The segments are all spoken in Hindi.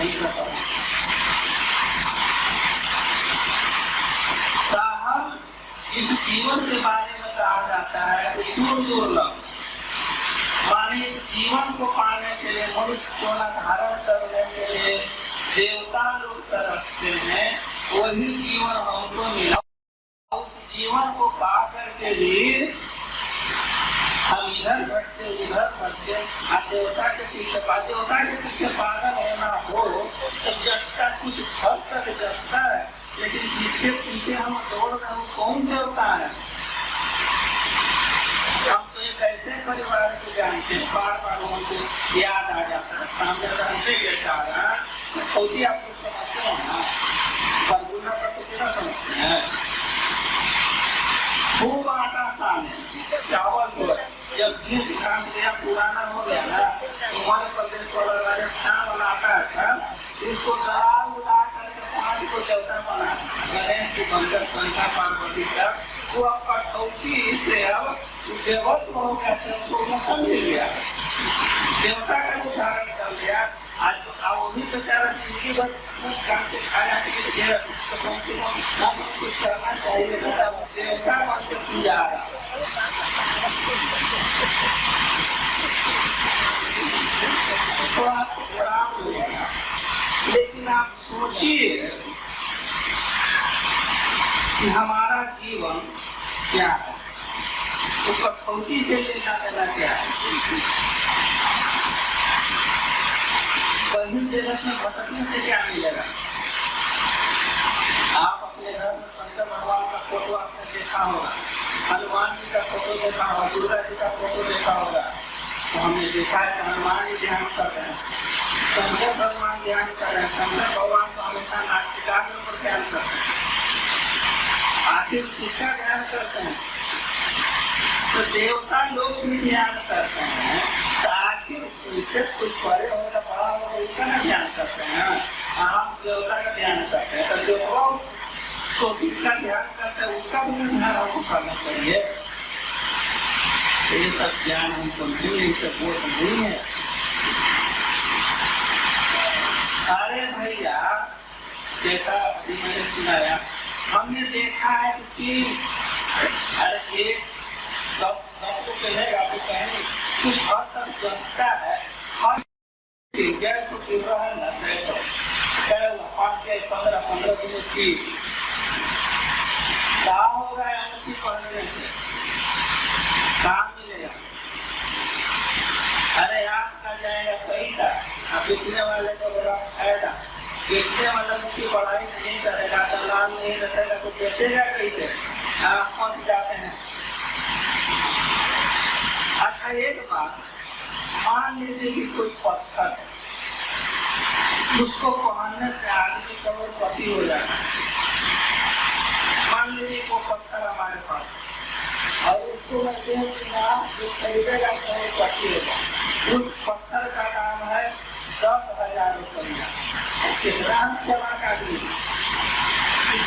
नहीं खत्म। साहब इस जीवन के बारे में कहा जाता है कि दुर्लभ, माने जीवन को पाने के लिए, मनुष्य को धारण करने के लिए देवता लोग तरसते हैं, वही जीवन हमको मिला। उस जीवन को पा करके भी हम इधर बढ़ते उधर बढ़ते, देवता के पीछे पागल होना हो तो जस्ता कुछ हद तक जस्ता है, लेकिन जिसके पीछे हम दौड़ रहे हैं कौन देवता है? हम तो एक ऐसे परिवार को जानते हैं, बार बार हमको याद आ जाता है, सामने रहते बेचारा खोजी आपको समझते हैं ना, बरगुना पर तो कितना समझते हैं। खूब आटा साने चावल को जब बीस काम दिया पुराना हो गया ना, हमारे प्रदेश वाला राजस्थान वाला आटा था, इसको दाल उड़ा करके 5 को देवता बना, गणेश की बंदर संख्या पार्वती तक, वो अब कठौती से अब देवत हो गया, उनको मिल गया, देवता का उदाहरण कर दिया। आज वो भी बेचारा जिंदगी भर काम से खाया तो कम से कम कुछ करना चाहिए, देवता मन से पूजा रहा। तो आपको खराब हो जाएगा, लेकिन आप सोचिए कि हमारा जीवन क्या है, तो कठौती से लेना देना क्या है? वही जगत में भटकने से क्या मिलेगा? आप अपने घर में शंकर भगवान का फोटो आपने देखा होगा, हनुमान जी का फोटो देखा होगा, दुर्गा जी का फोटो देखा होगा, तो हमने देखा है कि हनुमान जी ध्यान कर रहे हैं, शंकर भगवान ध्यान कर रहे हैं, शंकर भगवान को हमेशा नाट्यकार के ऊपर ध्यान करते हैं। आखिर किसका ध्यान करते हैं? तो देवता लोग भी ध्यान करते हैं, तो आखिर उनसे कुछ बड़े होगा बड़ा होगा उसका ना ध्यान करते हैं, आप देवता का ध्यान करते हैं, तो देवता को किसका ध्यान करते हैं उसका भी ध्यान हमको करना चाहिए। ये सब ज्ञान हमको नहीं, ये सब बोध नहीं है। अरे भैया देखा, अभी मैंने सुनाया, हमने देखा है कि अरे एक सबको कहेगा तो कहेंगे कुछ हद तक जनता है, हर गैस को गिर रहा है ना, 5-15 दिन की क्या हो रहा है, उसी पढ़ने से काम मिलेगा। अरे आपका जाएगा पैसा, आप बेचने वाले को बड़ा फायदा, बेचने वाला उसकी पढ़ाई नहीं करेगा, दलाल नहीं रखेगा तो बेचेगा कैसे? आप फंस जाते हैं। अच्छा एक बात, मान लीजिए कि कोई पत्थर है, उसको पहनने से आदमी करोड़पति हो जाता है। मान लीजिए वो पत्थर हमारे पास, और उसको मैं देखूंगा जो खरीदेगा करोड़पति होगा। उस पत्थर का नाम है 10,000 रुपया। कितना जमा का दी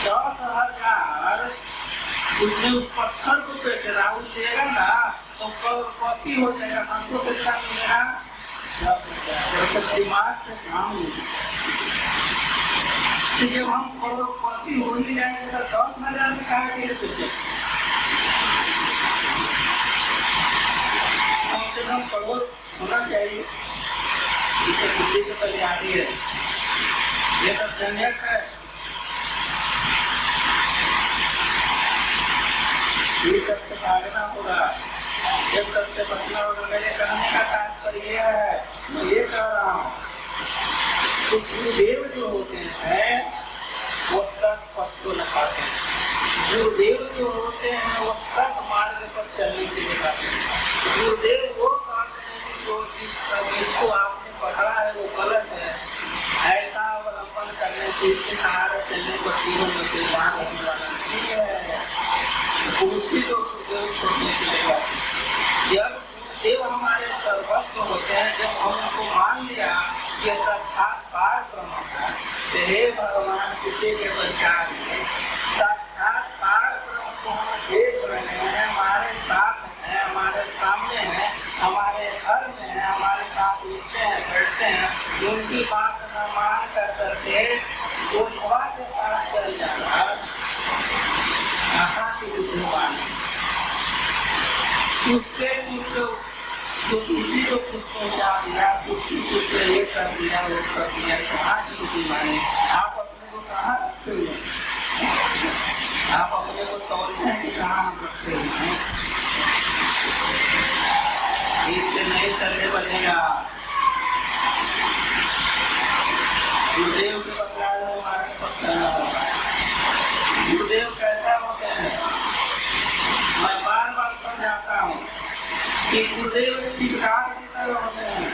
10,000, उसने उस पत्थर को बेच रहा, वो देगा ना तो करोड़पति हो जाएगा। हमको कितना मिलेगा? 10,000। दिमाग से काम जब हम करोड़पति हो ही जाएंगे तो 10,000 में कहा के सोचे, कम से कम करोड़ होना चाहिए। इसे बुद्धि की तैयारी है, ये सब झंझट है। ये सबसे भागना होगा, जब सबसे बचना होगा। मेरे कहने का तात्पर्य है, मैं ये कह रहा हूँ, तो गुरुदेव जो होते हैं वो सब पथ को लगाते हैं। गुरुदेव जो होते हैं वो सब मार्ग पर चलने के लिए कहते हैं। गुरुदेव वो कहते हैं कि जो जिसको आपने पकड़ा है वो गलत है, ऐसा अवलंबन करने से इसके सहारे चलने को जीवन में निर्माण होने वाला नहीं है। उसी को छोड़ने के लिए जब देव हमारे सर्वस्व होते हैं, जब हम उनको मान लिया कि साक्षात पार ब्रह्म है, तो हे भगवान किसी के बचाव में साक्षात पार ब्रह्म को हम देख रहे हैं, हमारे साथ है, हमारे सामने है, हमारे घर में है, हमारे साथ उठते हैं बैठते हैं, उनकी बात न मान तो किसी को खुद पहुँचा दिया, किसी को ये कर दिया, वो कर दिया, कहाँ की दुखी माने? आप अपने को कहाँ रखते हो? आप अपने को तोड़ते हैं कि कहाँ रखते हो? इससे नहीं करने बनेगा। गुरुदेव के बतलाए हुए मार्ग पर चलना होगा। गुरुदेव कैसा होते हैं? मैं बार बार समझाता हूँ कि गुरुदेव ठेकेदार की तरह होते हैं।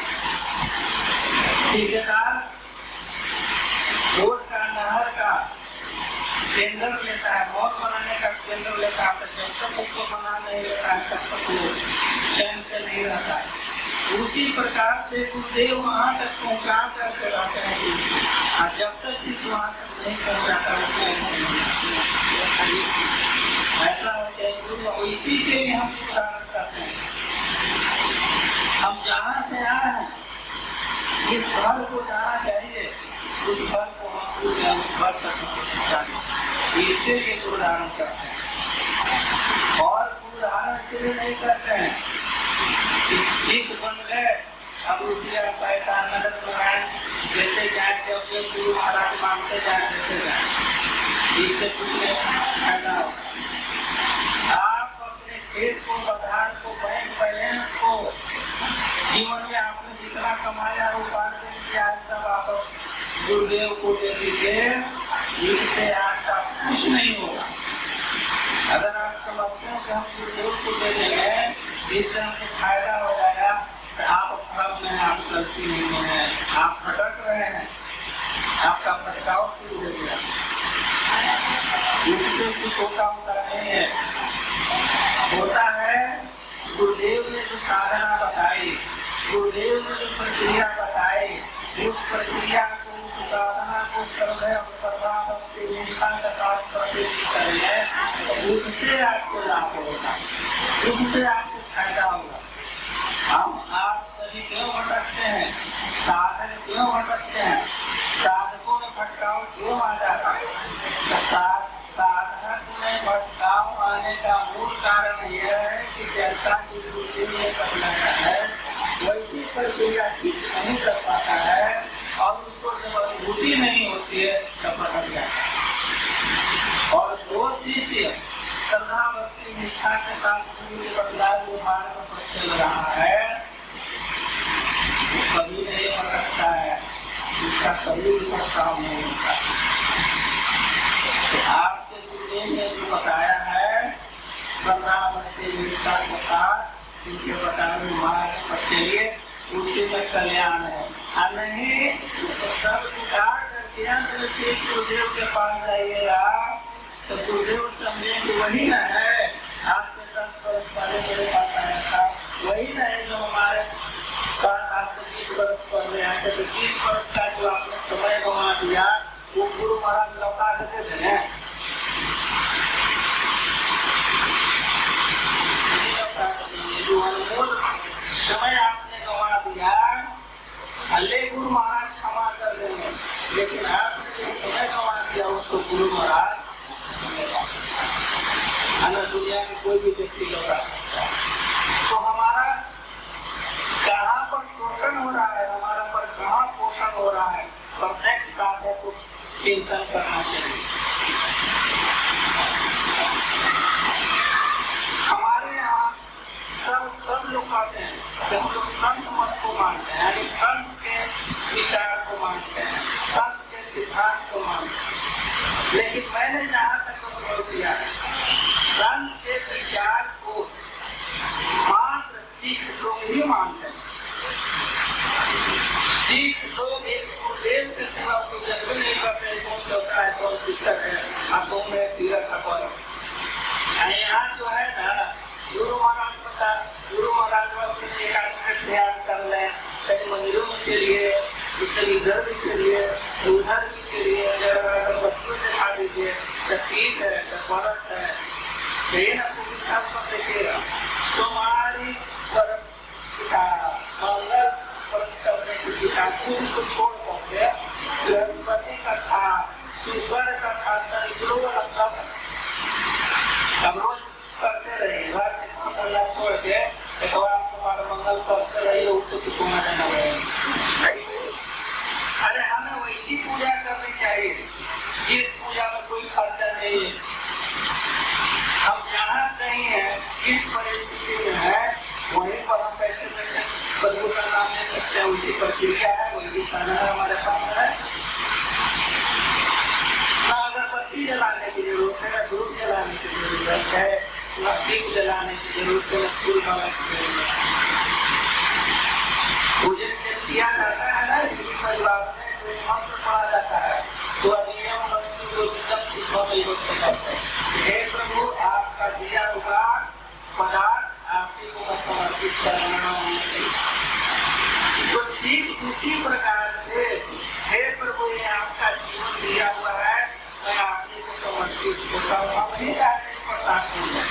ठेकेदार रोड का, नहर का टेंडर लेता है, मोर बनाने का टेंडर लेता है, तो जब तक उसको बना नहीं लेता है तब तक वो चैन से नहीं रहता है। उसी प्रकार से गुरुदेव वहाँ तक पहुँचा करके रहते हैं, और जब तक इस वहाँ तक नहीं पहुँचाता ऐसा होता है। गुरु इसी के लिए हम उदाहरण करते हैं। हम जहाँ से आए हैं, इस घर को जाना चाहिए, उस घर को हम पूरे घर तक पहुँचाएं। इसके लिए उदाहरण करते हैं, और उदाहरण के लिए नहीं करते हैं। ठीक बन गए, अब रुपया पैसा नगद लगाए, जैसे जाए जब गुरु महाराज मांगते जाए जैसे जाए, इससे कुछ नहीं फायदा होगा। आप अपने खेत को, बाजार को, बैंक बैलेंस को, जीवन में आपने जितना कमाया उपार्जन किया सब आप गुरुदेव को दे दीजिए, इससे आपका कुछ नहीं होगा। अगर आप समझते हैं कि हम गुरुदेव को दे देंगे, इससे हमको फायदा हो जाएगा, तो आप भ्रम में, आप गलती नहीं है, आप भटक रहे हैं, आपका भटकाव शुरू हो गया। इससे कुछ होता नहीं है। होता है गुरुदेव ने जो साधना बताई, गुरुदेव ने जो प्रक्रिया बताई, उस प्रक्रिया को, उस साधना को करने उससे आपको लाभ होगा, उससे आपको फायदा होगा। हम आप सभी क्यों भटकते हैं? साधन क्यों भटकते हैं? साधकों में भटकाव क्यों आ जाता है? साधक में भटकाव आने का मूल कारण यह है कि जैसा की बुद्धि में करना है वैसी प्रक्रिया ठीक नहीं कर पाता है, और उसको जब अनुभूति नहीं होती है तब भटक जाता है। और जो शिष्य श्रद्धा भक्ति निष्ठा के साथ गुरु के बतलाए हुए मार्ग पर चल रहा है, वो कभी नहीं भटकता है, उसका कभी भी भटकाव नहीं होता। तो आपके गुरुदेव ने जो बताया है श्रद्धा भक्ति निष्ठा के साथ उनके बताए हुए मार्ग पर चलिए, उसी में कल्याण है। और नहीं तो सब विचार करके गुरुदेव के पास जाइएगा तो गुरुदेव समझेंगे वही न है आपके साथ पहले मेरे पास आया था, वही न है जो हमारे पास आपको 20 वर्ष पहले आए थे। तो 20 वर्ष का जो आपने समय गंवा दिया वो गुरु महाराज लौटा देते थे। जो अनमोल समय आपने गंवा दिया, अल्ले गुरु महाराज क्षमा कर देंगे, लेकिन आपने जो समय गंवा दिया उसको गुरु महाराज अन्य दुनिया में कोई भी व्यक्ति लौटा सकता है। तो हमारा कहाँ पर शोषण हो रहा है, हमारा पर कहाँ पोषण हो रहा है, प्रत्येक कार्य को चिंतन करना चाहिए। हमारे यहाँ सब लोग कहते हैं कि हम लोग संत मत को मानते हैं, यानी संत के विचार को मानते हैं, संत के सिद्धांत को मानते हैं। लेकिन मैंने जहाँ तक अनुभव किया है, संत के विचार को मात्र सिख लोग ही मानते हैं। सिख लोग एक गुरुदेव के सिवा को जन्म नहीं करते, कौन चौथा है, कौन शिक्षक है, और कौन है तीरथ का पर्व। यहाँ जो है ना गुरु महाराज बता, गुरु महाराज एकाग्र ध्यान कर लें, कहीं मंदिरों में चलिए, कहीं इधर भी चलिए, उधर भी चलिए, बच्चों से खा लीजिए, ठीक है, व्रत है, देखिएगा तुम्हारी मंगल करने की दिशा को छोड़ करके गणपति का था, ईश्वर का था, सब रोज करते रहे। घर में छोड़ के उसको तो सोना देना पड़ेगा। अरे हमें वैसी पूजा करनी चाहिए जिस पूजा में कोई खर्चा नहीं है। हम जहाँ कहीं है, किस परिस्थिति में है, वहीं पर हम पैसे देते हैं, प्रभु का नाम ले सकते हैं। उसी प्रक्रिया है, वही साधन हमारे पास है। ना अगरबत्ती जलाने की जरूरत है, ना धूप जलाने की जरूरत है, ना दीप जलाने की जरूरत है, ना फूल माला की जरूरत है। पूजन जब किया जाता है ना, हिंदू परिवार में जो मंत्र पढ़ा जाता है, तो अधिनियम वस्तु जो हे प्रभु, आपका दिया हुआ पदार्थ आपकी को मैं समर्पित कर रहा हूँ। तो ठीक उसी प्रकार से हे प्रभु, ये आपका जीवन दिया हुआ है, मैं आपकी को समर्पित होता हूँ। हम नहीं चाहते प्रसाद हो जाए,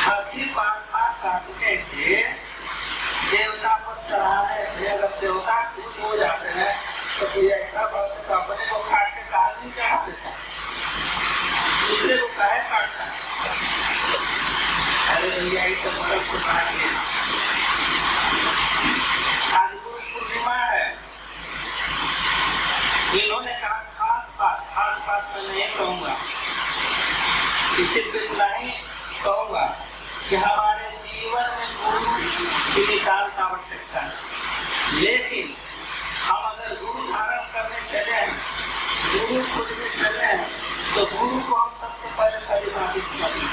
हल्की पाठ काटने से देवता पर चढ़ाने से अगर देवता खुश हो जाते हैं तो कोई ऐसा भक्त अपने को काट के काल नहीं चढ़ा देता, दूसरे को काहे काटता है। अरे भैया ये तो बर्फ को काट लिया। आज गुरु पूर्णिमा है, इन्होंने कहा खास बात मैं नहीं कहूँगा, इसी पर नहीं कहूँगा कि हमारे जीवन में गुरु की निकाल का आवश्यकता है। लेकिन हम अगर गुरु धारण करने चले, गुरु खुद में चले, तो गुरु को हम सबसे पहले भली भांति समझें,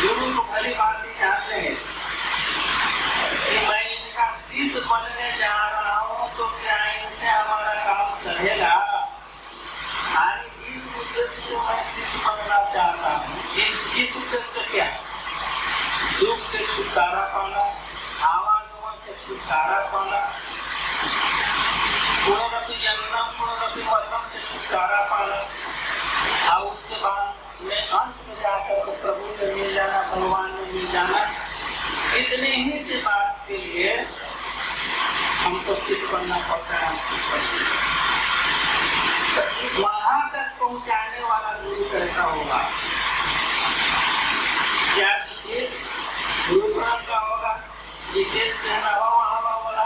गुरु को भली भांति जान लें कि मैं इनका शिष्य बनने जा रहा हूँ, तो क्या इनसे हमारा काम चलेगा। इस उद्देश्य को मैं शिष्य बनना चाहता हूँ। इस उद्देश्य क्या, दुख से छुटकारा पाना, आवागमन से छुटकारा पाना, पुनरपि जन्म पुनरपि मरणम से छुटकारा पाना, और उसके बाद में अंत में जाकर प्रभु से मिल जाना, भगवान में मिल जाना। इतने ही से बात के लिए हमको सिद्ध बनना पड़ता है। वहां तक पहुंचाने वाला गुरु कैसा होगा, क्या विशेष गुरु ग्रंथ का होगा, विशेष पहनावा वाला होगा,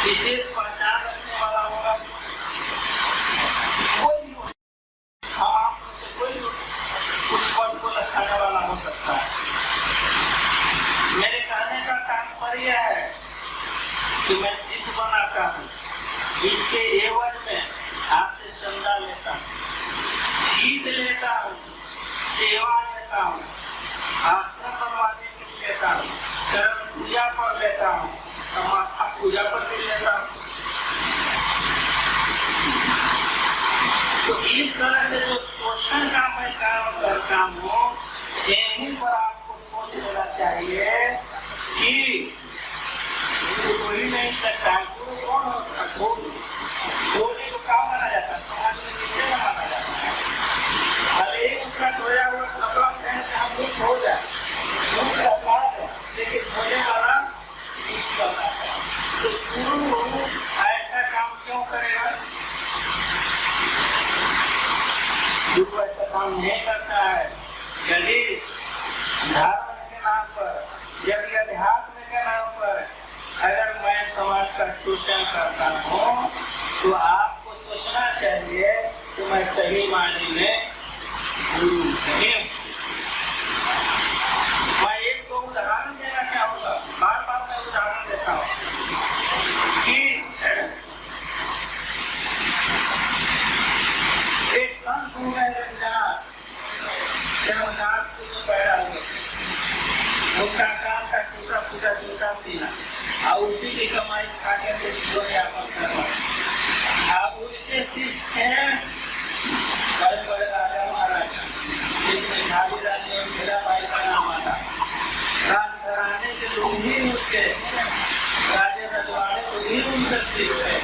विशेष पहचान रखने वाला होगा, कोई भी हो, आप से कोई उस पद को लखाने वाला हो सकता है। मेरे कहने का तात्पर्य है कि मैं शिष्य बनाता हूँ, इसके एवज में आपसे चंदा लेता हूँ, गीत लेता हूँ, सेवा लेता हूँ, आश्रम बनवाने के लिए लेता हूँ, चरण पूजा पर लेता हूँ, माथा पूजा पर भी लेता हूँ। तो इस तरह से जो शोषण का मैं काम करता हूँ, यहीं पर आपको सोच लेना चाहिए कि कोई नहीं सकता। गुरु कौन होता है? गुरु को काम माना जाता है, समाज में नीचे माना जाता है। भले ही उसका धोया हुआ कपड़ा पहन के हम लोग हो जाए, लेकिन धोने वाला तो गुरु ऐसा काम क्यों करेगा? गुरु ऐसा काम नहीं करता है। यदि धर्म के नाम पर, यदि अध्यात्म के नाम पर अगर मैं समाज का शोषण करता हूँ, तो आपको सोचना चाहिए कि मैं सही मायने में गुरु नहीं। मैं एक दो उदाहरण देना चाहूँगा, बार बार मैं उदाहरण देता हूँ कि एक संत हुए रंगनाथ, जन्मनाथ को जो पैदा हुए, उनका काम था टूटा फूटा जूता पीना और उसी की कमाई खा करके जीवन यापन करना। अब उनके शिष्य हैं बड़े बड़े राजा महाराजा, जिसमें झाली रानी और मीराबाई का नाम आता। राजघराने के लोग ही उनके राजे रजवाड़े को ही उनसे शिष्य है,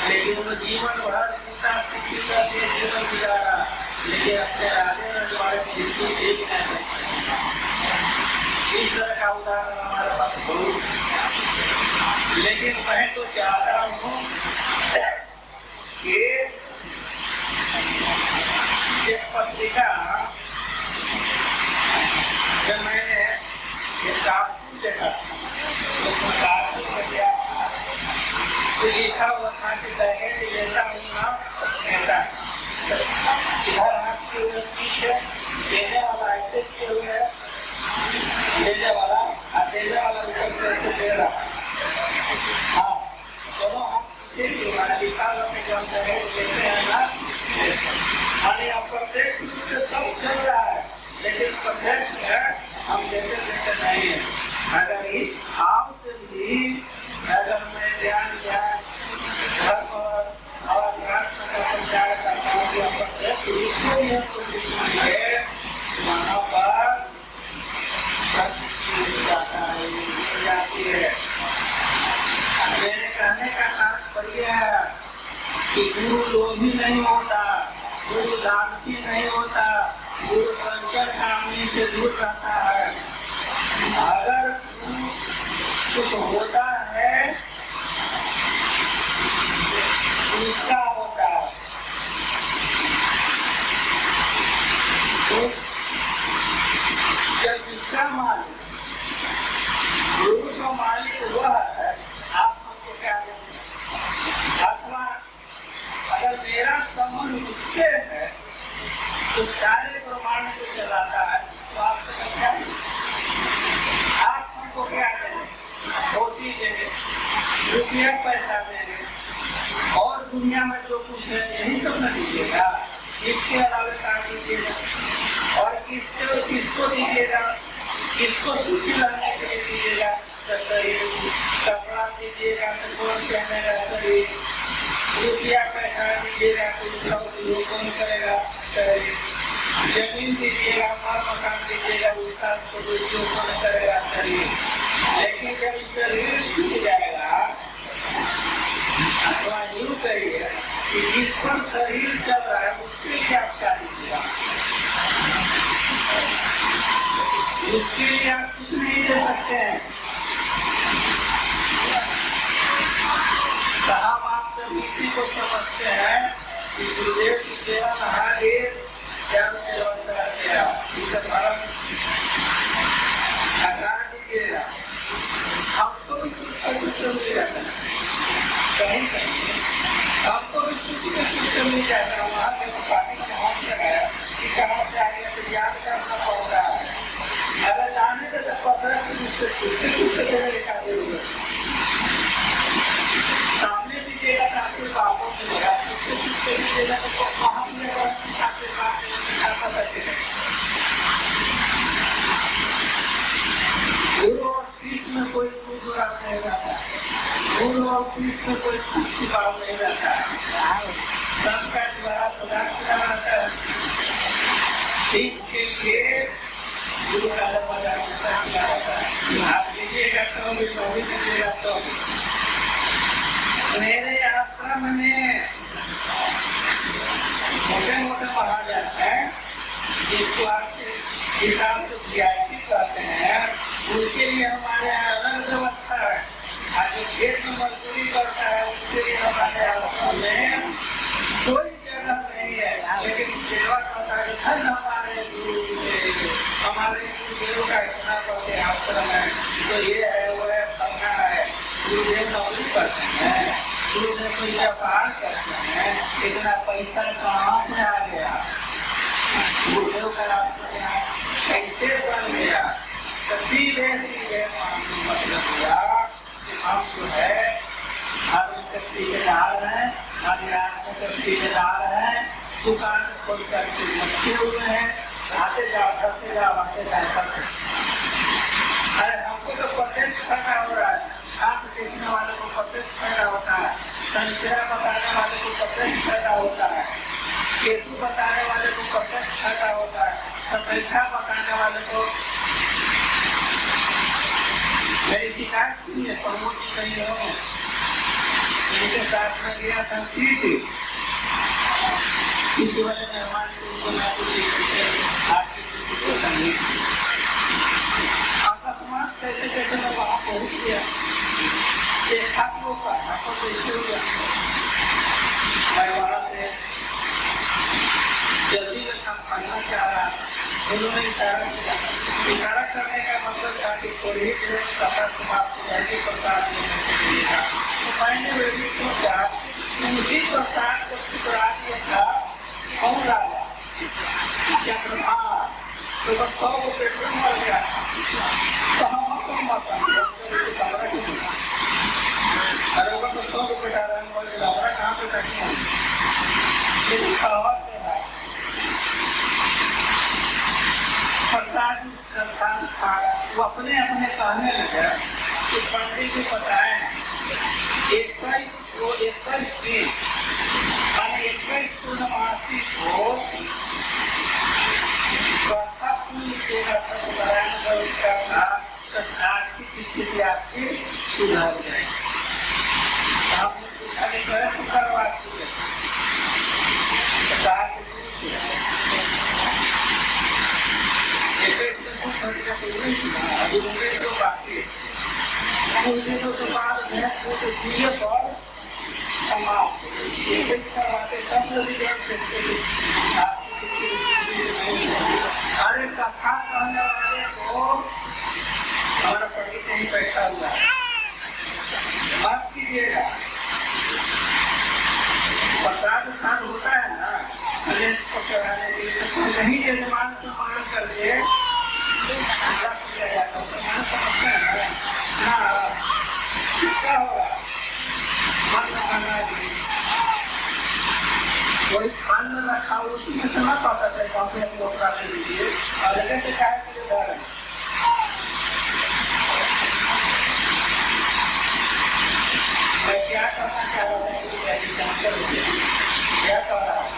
लेकिन वो जीवन भर टूटा फूटा जीवन गुजारा, लेकिन अपने राजे रजवाड़े शिष्य एक नहीं। इस तरह का उदाहरण हमारे पास बहुत है। लेकिन मैं तो चाहता हूँ कि एक पत्रिका जब मैंने एक काम प्रत्यक्ष है, हम देते देते नहीं है। अगर इस भाव से भी अगर मैं ध्यान धर्म और अध्यात्म का संचार करता हूँ कि अप्रत्यक्ष रूप से यह कुछ है, वहाँ पर जाता है, जाती है। मेरे कहने का तात्पर्य है कि गुरु लोभी नहीं होता, गुरु लालची नहीं होता, गुरु संचय कामनी से दूर रहता है। अगर कुछ होता है उसका होता है, तो जब इसका मालिक गुरु का मालिक वह है, आप हमको क्या देंगे? अथवा अगर मेरा संबंध उससे है तो सारे प्रमाण को चलाता है, तो आपसे क्या है? आप हमको क्या देंगे? रोटी देंगे, रुपया पैसा देंगे, और दुनिया में जो कुछ है यही सब न दीजिएगा, इसके अलावा क्या दीजिएगा? और किसको दीजिएगा? किसको सुखी रहने के लिए दीजिएगा? कपड़ा दीजिएगा तो कौन पहनेगा? शरीर रुपया पैसा दीजिएगा तो उसका उपयोग कौन करेगा? शरीर जमीन दीजिएगा, घर मकान दीजिएगा, उसका उपयोग कौन करेगा? शरीर। लेकिन जब शरीर छूट जाएगा, अथवा यूँ करिए कि जिस पर शरीर चल रहा है उसके लिए आप क्या दीजिएगा? उसके लिए आप कुछ नहीं दे सकते हैं। हम आप सब इसी को समझते हैं कि गुरुदेव की सेवा महादेव क्या सेवा करते हैं, इसे परम हटा दीजिएगा। हमको भी कुछ मिल जाता है, कहीं कहीं हमको भी कुछ मिल जाता है। वहाँ के पार्टी का नाम लगाया कि कहाँ से आगे तो याद करना पड़ता है। अगर जाने के तो पता सामने दीजिएगा तो आपके बापों मिलेगा, पीछे दीजिएगा तो वहाँ मिलेगा आपके बाप में। गुरु और कृष्ण में कोई बुरा नहीं रहता, गुरु और कृष्ण में कोई भाव नहीं रहता, सबका द्वारा सदा रहता है। इसके लिए गुरु का दरवाजा रहता है। आप दीजिएगा तो भी दीजिएगा तो। मेरे आश्रम में मोटे मोटे महाजन है जिसको आपके हिसाब से वीआईपी कहते हैं, उसके लिए हमारे यहाँ अलग व्यवस्था है। आज जो खेत में मजदूरी करता है उसके लिए हमारे आश्रम में कोई जगह नहीं है, लेकिन सेवा करता है। धन हमारे हमारे गुरुदेव का इतना बड़े आश्रम है, तो ये है वो है करना है। गुरुदेव नौकरी करते हैं, गुरुदेव कोई व्यापार करते हैं, इतना पैसा कहाँ से आ गया? गुरुदेव का आश्रम कैसे बन गया? तो सीधे मतलब हुआ कि हम जो है हम ठेकेदार हैं, हम ठेकेदार हैं, दुकान खोल करके रखे हुए हैं, आते जाओ करते जाओ आते जाओ। अरे हमको तो प्रत्यक्ष फायदा हो रहा है, आप देखने वाले को प्रत्यक्ष फायदा होता है, संचरा बताने वाले को प्रत्यक्ष फायदा होता है, केतु बताने वाले को प्रत्यक्ष फायदा होता है, सफेदा बताने वाले को। मेरी शिकायत की है, प्रमोद नहीं हो, इनके साथ में गया था इस वाले मेहमान को मैं आपकी अकस्मात कैसे कैसे मैं वहाँ पहुँच गया, देखा तो आपको कैसे हो गया। मैं वहाँ से जल्दी में काम करना चाह रहा, उन्होंने इशारा किया। इशारा करने का मतलब था कि थोड़ी देर सफर समाप्त जैसे प्रसाद लेने के लिए था, तो मैंने वेदी सोचा उसी प्रसाद को ठुकरा दिया था कौन राजा चंद्रभान, तो बस 100 पेट्रोल मर गया। तो हम आपको मरता कमरा क्यों मिला? अरे वो तो 100 रुपये डाला कमरा कहाँ पे बैठे प्रसाद वो अपने अपने कहने लगे कि पंडित जी बताए 21 दिन माने 21 पूर्णमासी को आर्थिक स्थिति आपकी सुधार जाए। आपने पूछा कि शुक्रवार अभी मुझे तो बाकी मुझे तो बाद में और समाप्त करवाते सब अरे कथा कहने वाले को हमारा पंडित नहीं बैठा हुआ बात कीजिएगा। प्रसाद स्थान होता है ना गणेश को चढ़ाने के लिए तो नहीं यजमान सम्मान कर दिए किया जाता है सम्मान समझते हैं ना क्या होगा मन खाना कोई खान में रखा उसी में से ना पाता है काफी हम लोग काफी लीजिए और अगर शिकायत के उदाहरण मैं क्या करना चाह रहा हूँ क्या कह रहा हूँ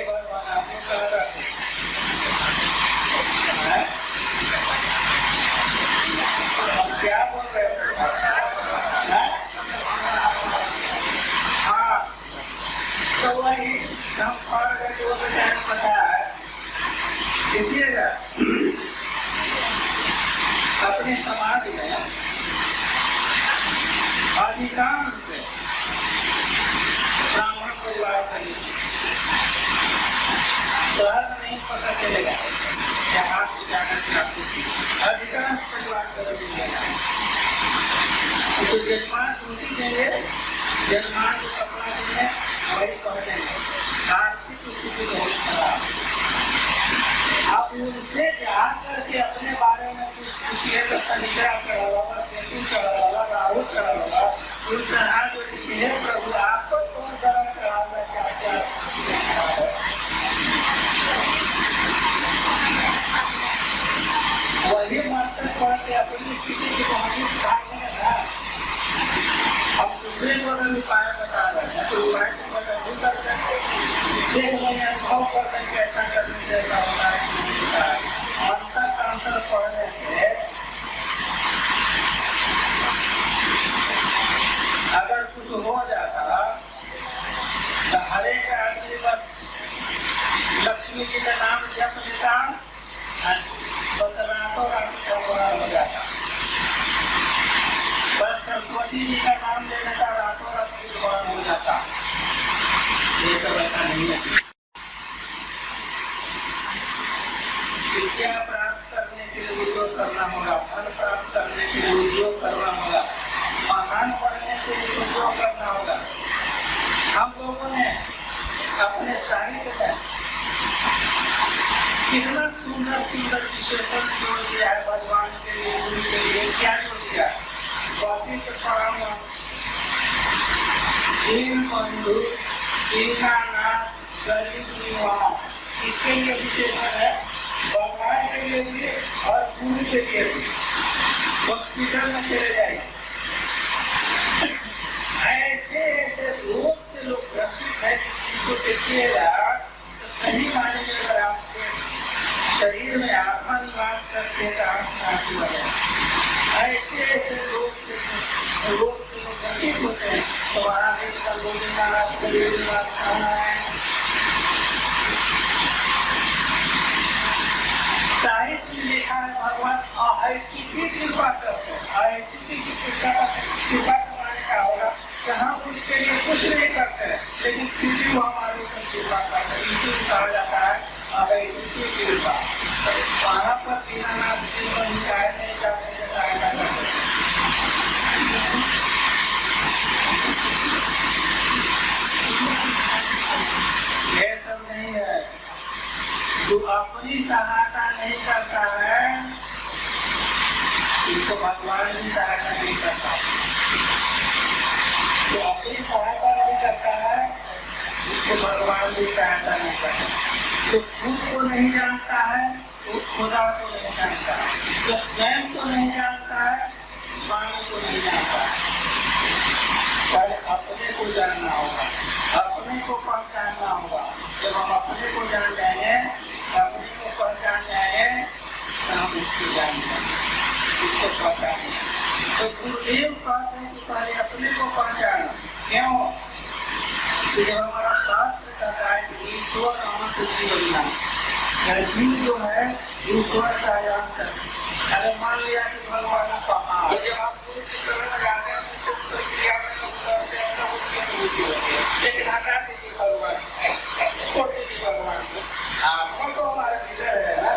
भगवान आपने कह रहा हम क्या बोल रहे हो हाँ तो वही हम पढ़ गए तो पता है देखिएगा अपने समाज में अधिकांश ब्राह्मण परिवार का शहर नहीं पता चलेगा यहाँ से जाना अधिकांश परिवार का तो जजमान उसी देंगे जजमान को कपड़ा देंगे वही पहनेंगे आर्थिक स्थिति बहुत खराब। आप उनसे जा करके अपने बारे में कुछ पूछिए तो शनिग्रह चढ़ा होगा केतु चढ़ा होगा राहु चढ़ा होगा उनसे हाथ जोड़िए प्रभु आपको कौन तरह चढ़ा होगा क्या क्या वही मास्टर पढ़ के अपनी स्थिति की पहुंची सुधारने का हम दूसरे को उपाय बता रहे हैं तो उपाय को बता नहीं कर सकते देख मैंने अनुभव कर करके ऐसा करने से ऐसा होता है अंतर पढ़ने से अगर कुछ हो जाता तो हर एक आदमी बस लक्ष्मी जी का नाम जप लेता बस रातों रात हो जाता बस सरस्वती जी का नाम ले लेता रातों रात हो जाता ये सब ऐसा नहीं है। विद्या प्राप्त करने के लिए उद्योग करना होगा फल प्राप्त करने के लिए उद्योग करना होगा महान पढ़ने के लिए उद्योग करना होगा। हम लोगों ने अपने साहित्य में कितना सुंदर सुंदर विशेषण जोड़ दिया है भगवान के लिए गुरु के लिए क्या जोड़ दिया कॉपी पे पढ़ा हुआ दीन बंधु दीनानाथ गरीब निवास इसके लिए विशेषण है भगवान के लिए भी और गुरु के लिए भी हॉस्पिटल में चले जाए ऐसे ऐसे रोग से लोग ग्रसित है जिनको देखिएगा तो सही माने में अगर आपके शरीर में आत्मा निवास करते ऐसे ऐसे लोग से लोग ग्रसित होते हैं तो आगे का लोग गरीब निवास खाना है साहित्य लिखा है भगवान अहिति की कृपा करते हैं अहिति की कृपा करवाने का होगा जहाँ उसके लिए कुछ नहीं करते हैं लेकिन फिर भी वो हमारे ऊपर कृपा करते हैं इसे कहा जाता है अहिति की कृपा वहाँ पर दीनानाथ जी को निकाय नहीं करने से सहायता करते ये सब नहीं है जो अपनी सहायता नहीं करता है इसको भगवान की सहायता नहीं करता जो अपनी सहायता नहीं करता है उसको भगवान की सहायता नहीं करता। जो खुद को नहीं जानता है वो खुदा को नहीं जानता है, जो स्वयं को नहीं जानता है स्वामी को नहीं जानता है। पहले अपने को जानना होगा, अपने को पहचानना होगा। जब हम अपने को जान जाएंगे, अपने को पहचान जाएंगे तो हम उसको जान जाएंगे, उसको पहचानेंगे। तो गुरुदेव कहते हैं कि पहले अपने को पहचानो। क्यों? तो जब हमारा शास्त्र कहता है कि ईश्वर अमृत जीव ज्ञान, जीव जो है ईश्वर का ज्ञान करते। अरे मान लिया कि भगवान कहा, जब आप गुरु की शरण जाते हैं तो प्रक्रिया में लोग करते हैं तो उसकी अनुभूति होती है। लेकिन हटा दीजिए भगवान, छोड़ दीजिए भगवान को, आत्मा तो हमारे भीतर है ना।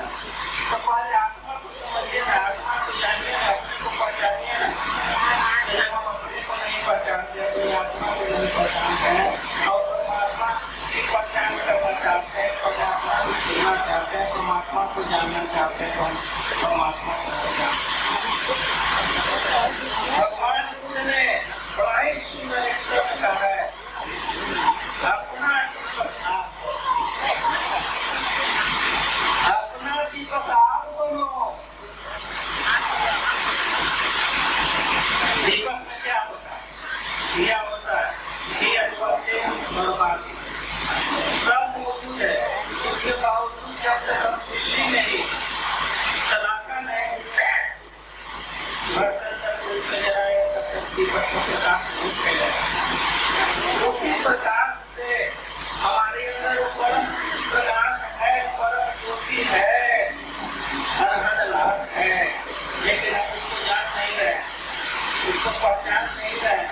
तो पहले आत्मा को समझिए ना, आत्मा को जानिए ना, अपने को पहचानिए ना। जब हम अपने को नहीं पहचानते हैं तो आत्मा को नहीं पहचानते हैं और परमात्मा की पहचान करना चाहते हैं, परमात्मा को सुनना चाहते हैं, परमात्मा को जानना चाहते हैं तो हम परमात्मा को पहचानते हैं। भगवान बुद्ध ने बड़ा ही सुंदर एक शब्द कहा है, अपना दीपक आप बनो। दीपक में क्या होता है? दिया होता है, दिया से बर्बादी सब मौजूद है, उसके बावजूद जब तक हम दिल्ली नहीं सलाका नहीं बर्तन तक कोई फैलाए तब तक दीपक को प्रकाश नहीं फैलेगा। उसी प्रकाश से हमारे अंदर परम प्रकाश है, परम ज्योति है, अनहद लाभ है, लेकिन हम उसको जान नहीं रहे, उसको पहचान नहीं रहे।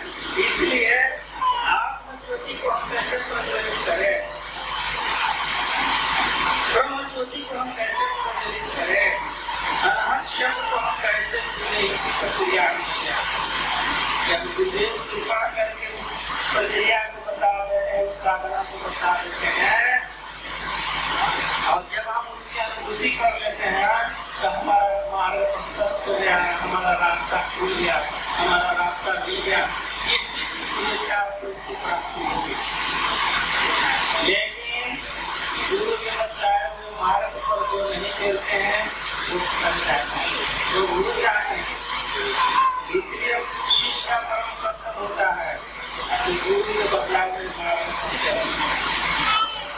इसलिए आत्म ज्योति को हम कैसे प्रज्वलित करें, ब्रह्म ज्योति को हम कैसे प्रज्वलित करें, अनहद शब्द को हम कैसे सुने, इसकी प्रक्रिया जब गुरुदेव कृपा करके प्रक्रिया को बता रहे हैं, उस साधना को बता देते हैं और जब हम उसकी अनुभूति कर लेते हैं तो हमारा मार्ग प्रशस्त हो गया, हमारा रास्ता खुल गया, हमारा रास्ता मिल गया। इस चीज की इच्छा आपको इसकी प्राप्ति होगी। लेकिन गुरु के बताए हुए मार्ग पर जो नहीं चलते हैं वो फल जाता है, वो भूल जाते हैं। इसलिए शिष्य का परम कर्तव्य होता है कि गुरु के बदलाव में मार्ग पर चलना।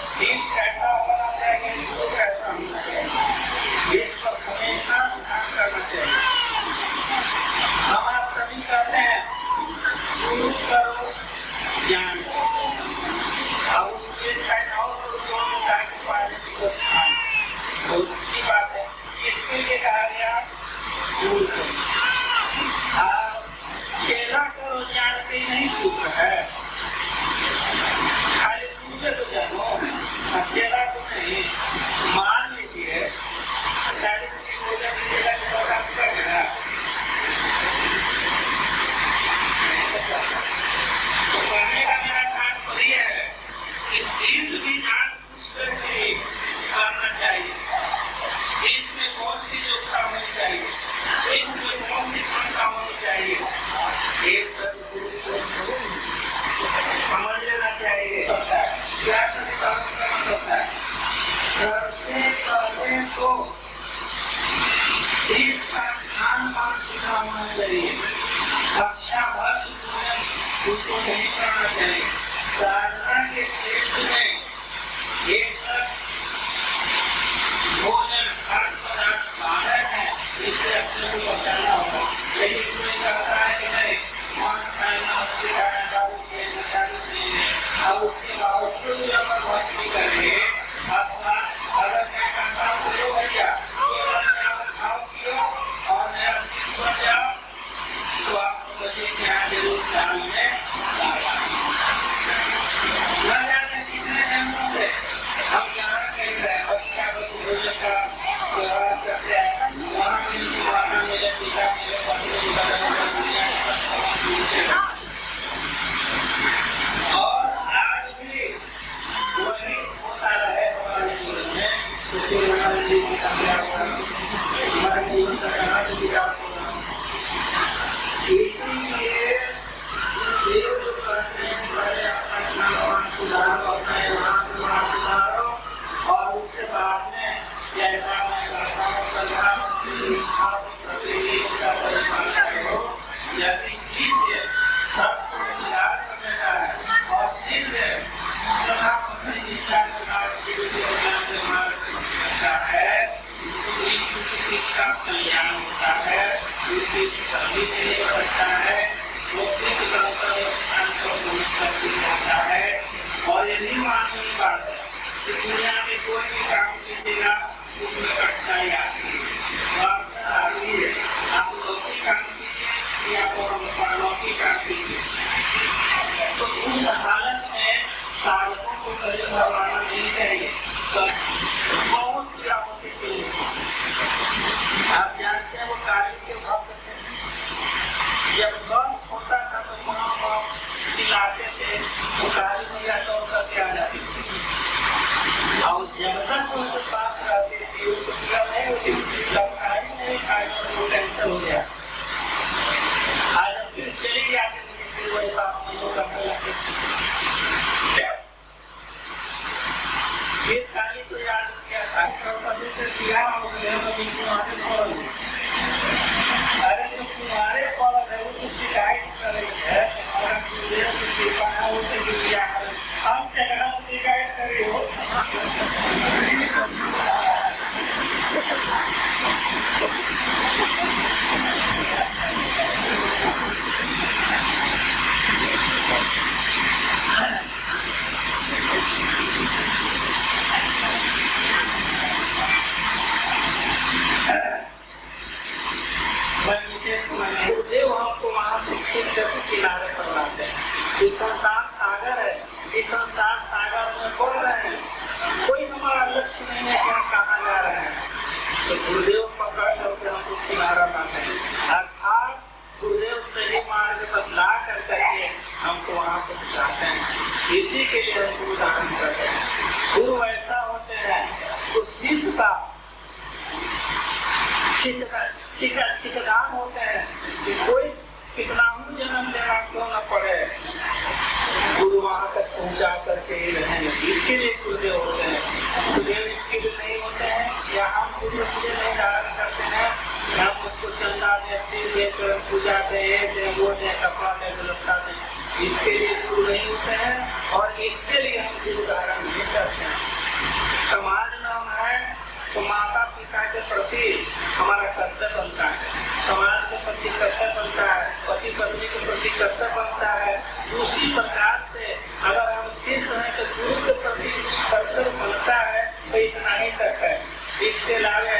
शिष्य कैसा होना चाहिए, गुरु कैसा होना चाहिए, इस पर हमेशा ध्यान करना चाहिए। हम आप सभी कहते हैं गुरु करो ज्ञान, और उसके और पाने की कोशिश, बहुत अच्छी बात है। इसके लिए कहा गया गुरु करो, चेला करो ज्ञान से नहीं सूत्र है, खाली मुझे तो जानो, चेला को नहीं। मान लीजिए 40 की पूजा चेला के प्रोग्राम कर देना, तो कहने का मेरा तात्पर्य है कि शीश भी जान करके करना चाहिए। शीश में कौन सी योग्यता होनी चाहिए, शीश में कौन सी क्षमता होनी चाहिए, ये सब गुरु को समझ लेना चाहिए। क्या करना होता है, सबसे पहले तो शीश का ध्यान सीखा होना चाहिए। कक्षा भर उसको नहीं करना चाहिए। साधना के क्षेत्र में ये सब भोजन खाद्य पदार्थ बाधक है, इससे अपने को बचाना होगा। लेकिन कोई कहता है कि नहीं मान खाना उसके कारण दारू पीना चालू नहीं है, अब उसके बावजूद अगर भक्ति करेंगे अथवा अगर मैं कहता हूँ तो भैया खाओ पियो और नया चीज बन जाओ तो आपको बचे क्या जरूर चाल में न जाने कितने निष्ठा प्रतियोगिता परिपालना करो, यदि शीघ्र सबको विचार करने का है और शीघ्र तथा अपनी निष्ठा के साथ ज्ञान से मार्ग करता है, शिक्षा कल्याण होता है, उसकी सभी के लिए करता है, वो सिद्ध करता है। और यही माननीय बात है कि दुनिया में कोई भी काम कीजिएगा उसमें कठिनाई आती है, आप लौकिक काम कीजिए या परलौकिक काम कीजिए, तो उस हालत में साधकों को कभी घबराना नहीं चाहिए। बहुत सी आपत्ति आप जानते हैं वो कार्य के भाव करते हैं। जब बस होता था तो वहाँ चिल्लाते थे, वो कार्य में या तो करके आ जाती थी, और जब तक उनके पास रहती थी उसको पूरा नहीं होती, जब कार्य नहीं कार्य वो कैंसिल हो गया। आज फिर चली जाती थी, फिर वही बात नहीं करने लगते। ये कार्य तो याद किया था, किया अरे जो तुम्हारे फल है वो तो शिकायत कर रही है, हमारा गुरुदेव की कृपा है वो तो किया है, हम क्या शिकायत कर रही हो। गुरुदेव हमको वहाँ किनारे पर लाते हैं। इस संसार सागर है, इस संसार सागर में बोल रहे हैं, कोई हमारा लक्ष्य नहीं है कि हम कहाँ जा रहे हैं, तो गुरुदेव पकड़ करके हमको किनारा लाते हैं, अर्थात गुरुदेव सही मार्ग बदला करके हमको वहाँ पर पहुँचाते हैं। इसी के लिए हमको उदाहरण करते हैं। गुरु ऐसा होते हैं तो शिष्य का ठिकादार होते हैं कि कोई कितना जन्म देना क्यों न पड़े, गुरु वहाँ तक पहुँचा करके ही रहेंगे। इसके लिए गुरुदेव होते हैं। गुरुदेव इसके लिए नहीं होते हैं या हम गुरु पूजे नहीं धारण करते हैं, हम उसको चंदा देते पूजा दे वो दे कपड़ा दे व्यवस्था दे, इसके लिए गुरु नहीं होते हैं और इसके लिए हम गुरु धारण नहीं करते हैं। समाज नाम है तो माता पिता के प्रति हमारा कर्तव्य बनता है, समाज के प्रति कर्तव्य बनता है, पति पत्नी के प्रति कर्तव्य बनता है। उसी प्रकार से अगर हम शिष्य हैं तो गुरु के प्रति कर्तव्य बनता है, तो इतना ही तक है। इसके अलावा